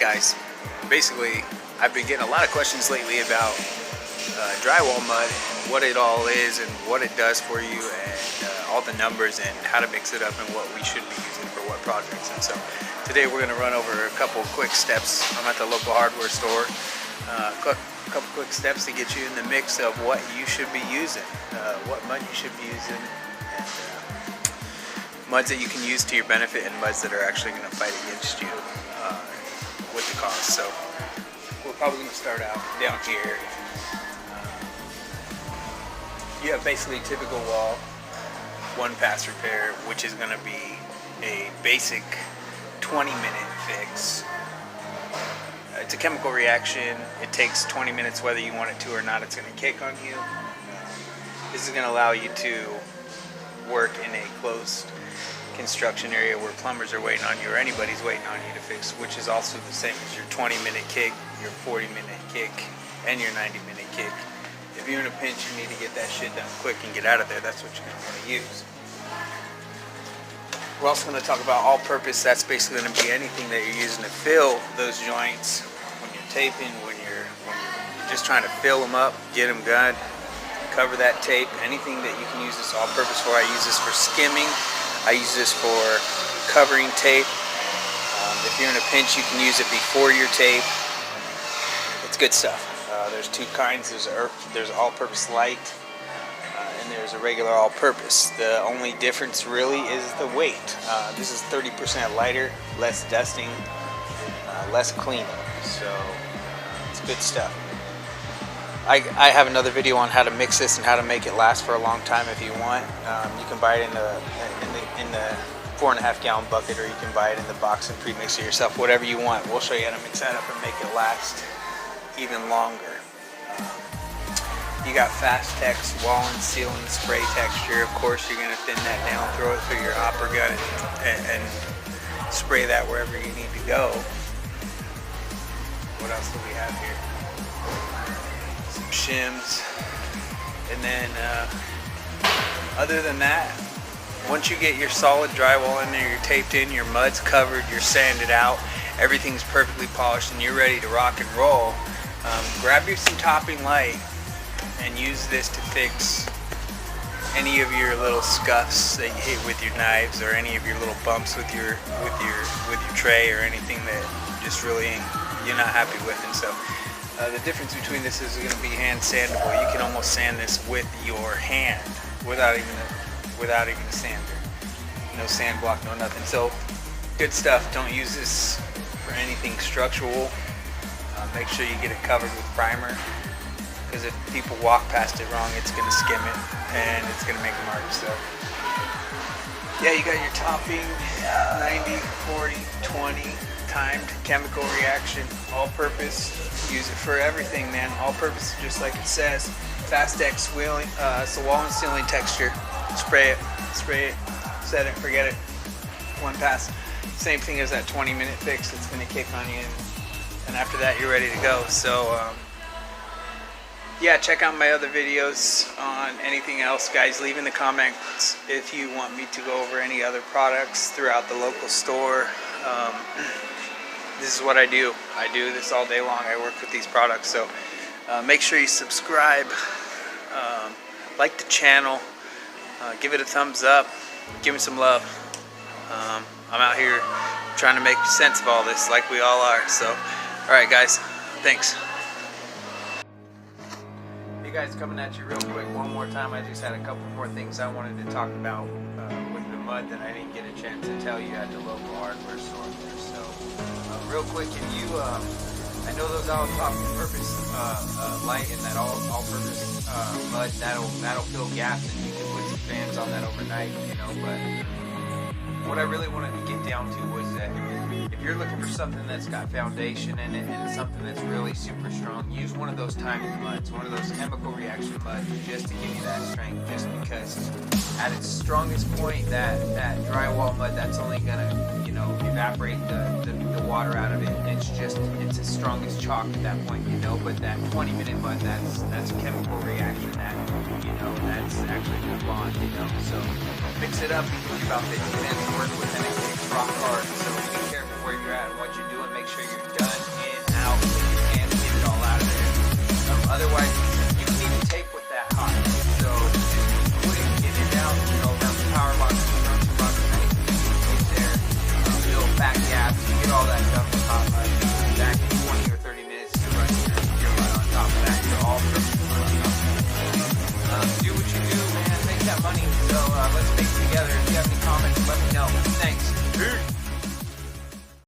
guys, basically I've been getting a lot of questions lately about drywall mud, what it all is and what it does for you, and all the numbers and how to mix it up and what we should be using for what projects. And so today we're going to run over a couple quick steps. I'm at the local hardware store. A couple quick steps to get you in the mix of what you should be using, what mud you should be using, and muds that you can use to your benefit and muds that are actually going to fight against you with the cost. So we're probably going to start out down here. You have basically typical wall, one pass repair, which is going to be a basic 20-minute fix. It's a chemical reaction. It takes 20 minutes whether you want it to or not. It's going to kick on you. This is going to allow you to work in a closed construction area where plumbers are waiting on you or anybody's waiting on you to fix, which is also the same as your 20-minute kick, your 40-minute kick, and your 90-minute kick. If you're in a pinch, you need to get that shit done quick and get out of there. That's what you're going to want to use. We're also going to talk about all-purpose. That's basically going to be anything that you're using to fill those joints when you're taping, when you're just trying to fill them up, get them good, cover that tape. Anything that you can use this all-purpose for. I use this for skimming. I use this for covering tape. If you're in a pinch, you can use it before your tape. It's good stuff. There's two kinds. There's all-purpose light, and there's a regular all-purpose. The only difference really is the weight. This is 30% lighter, less dusting, less cleaning. So it's good stuff. I have another video on how to mix this and how to make it last for a long time if you want. You can buy it in the 4.5 gallon bucket, or you can buy it in the box and pre-mix it yourself, whatever you want. We'll show you how to mix that up and make it last even longer. You got Fast Tex wall and sealing spray texture. Of course, you're going to thin that down, throw it through your hopper gun, and spray that wherever you need to go. What else do we have here? Some shims. And then other than that, once you get your solid drywall in there, you're taped in, your mud's covered, you're sanded out, everything's perfectly polished, and you're ready to rock and roll, grab you some topping light and use this to fix any of your little scuffs that you hit with your knives, or any of your little bumps with your tray, or anything that just really you're not happy with. And so the difference between this is going to be hand sandable. You can almost sand this with your hand without even a sander. No sand block, no nothing. So good stuff. Don't use this for anything structural. Make sure you get it covered with primer, because if people walk past it wrong, it's going to skim it and it's going to make marks. So yeah, you got your topping, 90, 40, 20 timed chemical reaction, all-purpose. Use it for everything, man. All-purpose, just like it says. Fast Tex wheeling, it's a wall and ceiling texture. Spray it, set it, forget it. One pass. Same thing as that 20-minute fix. It's going to kick on you, and after that, you're ready to go. So yeah, check out my other videos on anything else, guys. Leave in the comments if you want me to go over any other products throughout the local store. This is what I do. I do this all day long. I work with these products. So make sure you subscribe, like the channel, give it a thumbs up, give me some love. I'm out here trying to make sense of all this, like we all are. So, all right, guys, thanks. Hey guys, coming at you real quick one more time. I just had a couple more things I wanted to talk about with the mud that I didn't get a chance to tell you at the local hardware store there. So real quick, if you I know those all-purpose light and that all-purpose mud, that'll fill gaps, and you can put some fans on that overnight, you know. But what I really wanted to get down to was that if you're looking for something that's got foundation in it and something that's really super strong, use one of those timed muds, one of those chemical reaction muds, just to give you that strength. Just because at its strongest point, that drywall mud, that's only gonna, you know, evaporate the water out of it. It's as strong as chalk at that point, you know. But that 20-minute mud, that's a chemical reaction that, you know, that's actually a good bond, you know. So mix it up, because you're about 50 minutes to work with, and it's rock hard. So be careful where you're at and what you're doing. Make sure you're done.